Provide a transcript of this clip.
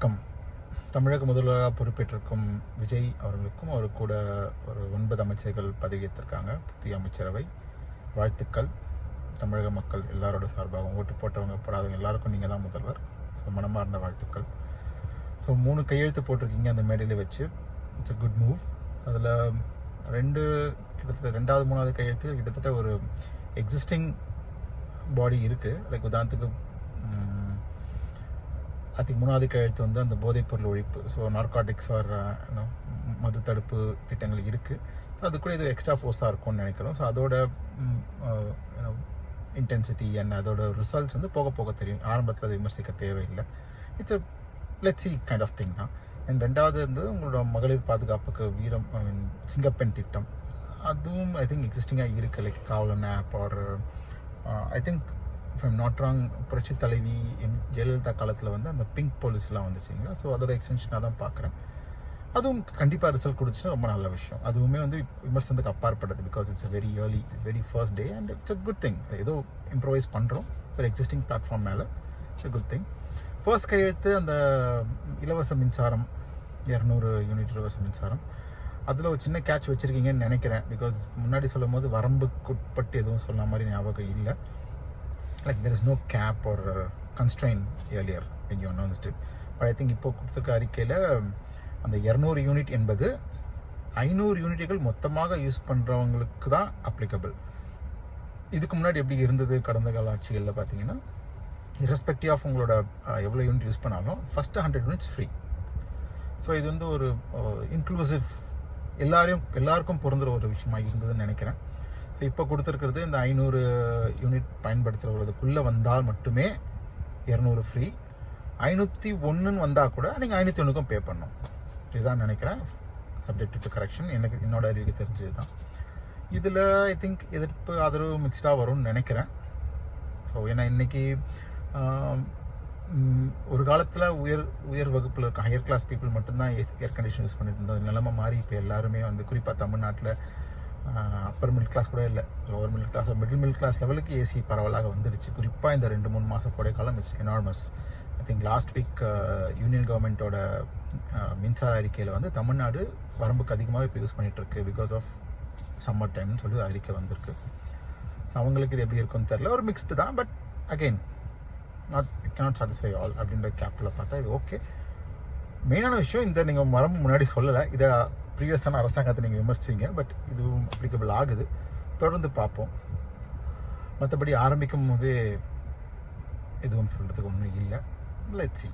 வணக்கம். தமிழக முதல்வராக பொறுப்பேற்றிருக்கும் விஜய் அவர்களுக்கும் அவர் கூட ஒரு 9 அமைச்சர்கள் பதவியேற்றிருக்காங்க. புதிய அமைச்சரவை. வாழ்த்துக்கள். தமிழக மக்கள் எல்லாரோட சார்பாகவும் ஓட்டு போட்டவங்க போடாதவங்க எல்லாருக்கும் நீங்கள் தான் முதல்வர். ஸோ மனமார்ந்த வாழ்த்துக்கள். ஸோ 3 கையெழுத்து போட்டிருக்கீங்க அந்த மேடையில் வச்சு. It's a good move. அதில் கிட்டத்தட்ட 2வது 3வது கையெழுத்து கிட்டத்தட்ட ஒரு எக்ஸிஸ்டிங் பாடி இருக்குது. லைக் உதாரணத்துக்கு ஐ திங்க் 3வது கையெழுத்து வந்து அந்த போதைப்பொருள் ஒழிப்பு. ஸோ நார்காட்டிக்ஸ் ஆர் மது தடுப்பு திட்டங்கள் இருக்குது. ஸோ அது கூட இது எக்ஸ்ட்ரா ஃபோர்ஸாக இருக்கும்னு நினைக்கிறோம். ஸோ அதோட இன்டென்சிட்டி அண்ட் அதோட ரிசல்ட்ஸ் வந்து போக போக தெரியும். ஆரம்பத்தில் அதை விமர்சிக்க தேவையில்லை. It's a let's see kind of thing தான். அண்ட் 2வது வந்து உங்களோட மகளிர் பாதுகாப்புக்கு சிங்கப்பெண் திட்டம். அதுவும் ஐ திங்க் எக்ஸிஸ்டிங்காக இருக்குது. Like Kavalan app or I think if I'm not wrong புரட்சி தலைவி ஜெயலலிதா காலத்தில் வந்து அந்த பிங்க் போலீஸ்லாம் வந்துச்சுங்களா. ஸோ அதோட எக்ஸ்டென்ஷனாக தான் பார்க்குறேன். அதுவும் கண்டிப்பாக ரிசல்ட் கொடுத்துச்சுன்னா ரொம்ப நல்ல விஷயம். அதுவுமே வந்து விமர்சனத்துக்கு அப்பாற்பட்டது. Because it's very first day and it's a good thing. ஏதோ இம்ப்ரோவைஸ் பண்ணுறோம் ஒரு எக்ஸிஸ்டிங் பிளாட்ஃபார்ம் மேலே. It's a good thing. First கையெழுத்து அந்த இலவச மின்சாரம் 200 யூனிட் இலவச மின்சாரம். அதில் ஒரு சின்ன கேட்ச் வச்சுருக்கீங்கன்னு நினைக்கிறேன். பிகாஸ் முன்னாடி சொல்லும் போது வரம்புக்குட்பட்டு எதுவும் சொன்ன மாதிரி ஞாபகம் இல்லை. Like there is no cap or constraint earlier when you announced it. But I think இப்போ கொடுத்துருக்க அறிக்கையில் அந்த 200 யூனிட் என்பது 500 யூனிட்டுகள் மொத்தமாக யூஸ் பண்ணுறவங்களுக்கு தான் அப்ளிகபிள். இதுக்கு முன்னாடி எப்படி இருந்தது கடந்த கால ஆட்சிகளில் பார்த்தீங்கன்னா, இரஸ்பெக்டிவ் ஆஃப் உங்களோட எவ்வளோ யூனிட் யூஸ் பண்ணாலும் ஃபஸ்ட்டு 100 யூனிட்ஸ் ஃப்ரீ. ஸோ இது வந்து ஒரு இன்க்ளூசிவ் எல்லாருக்கும் பொருந்துகிற ஒரு விஷயமாக இருந்ததுன்னு நினைக்கிறேன். ஸோ இப்போ கொடுத்துருக்கிறது இந்த 500 யூனிட் பயன்படுத்துகிறவங்களுக்குள்ளே வந்தால் மட்டுமே 200 ஃப்ரீ. 501 வந்தால் கூட நீங்கள் 501க்கும் பே பண்ணணும். இதுதான் நினைக்கிறேன். Subject to correction. என்னோட அறிவுக்கு தெரிஞ்சது தான். இதில் ஐ திங்க் எதிர்ப்பு ஆதரவு மிக்ஸ்டாக வரும்னு நினைக்கிறேன். ஸோ ஏன்னா இன்றைக்கி ஒரு காலத்தில் உயர் வகுப்பில் இருக்க ஹையர் கிளாஸ் பீப்புள் மட்டும்தான் ஏர் கண்டிஷன் யூஸ் பண்ணிட்டு இருந்தது. நிலைமை மாறி இப்போ எல்லாருமே வந்து குறிப்பாக தமிழ்நாட்டில் அப்பர் மிடில் கிளாஸ் கூட இல்லை, lower middle class, middle class லெவலுக்கு ஏசி பரவலாக வந்துடுச்சு. குறிப்பாக இந்த 2-3 மாதம் கோடைக்காலம் it's enormous. I think last week union கவர்மெண்ட்டோட மின்சார அறிக்கையில் வந்து தமிழ்நாடு வரம்புக்கு அதிகமாக இப்போ யூஸ் பண்ணிகிட்ருக்கு பிகாஸ் ஆஃப் சம்மர் டைம்னு சொல்லி அறிக்கை வந்திருக்கு. ஸோ அவங்களுக்கு இது எப்படி இருக்குன்னு தெரில. ஒரு மிக்ஸ்டு தான். But again cannot satisfy all அப்படின்ற கேப்பில் பார்த்தா இது ஓகே. மெயினான விஷயம் இந்த நீங்கள் வரம்பு முன்னாடி சொல்லலை. இதை ப்ரீவியஸான அரசாங்கத்தை நீங்கள் விமர்சிங்க. பட் இதுவும் அப்ளிகபிள் ஆகுது. தொடர்ந்து பார்ப்போம். மற்றபடி ஆரம்பிக்கும் போதே எதுவும் சொல்கிறதுக்கு ஒன்றும் இல்லை. Let's see.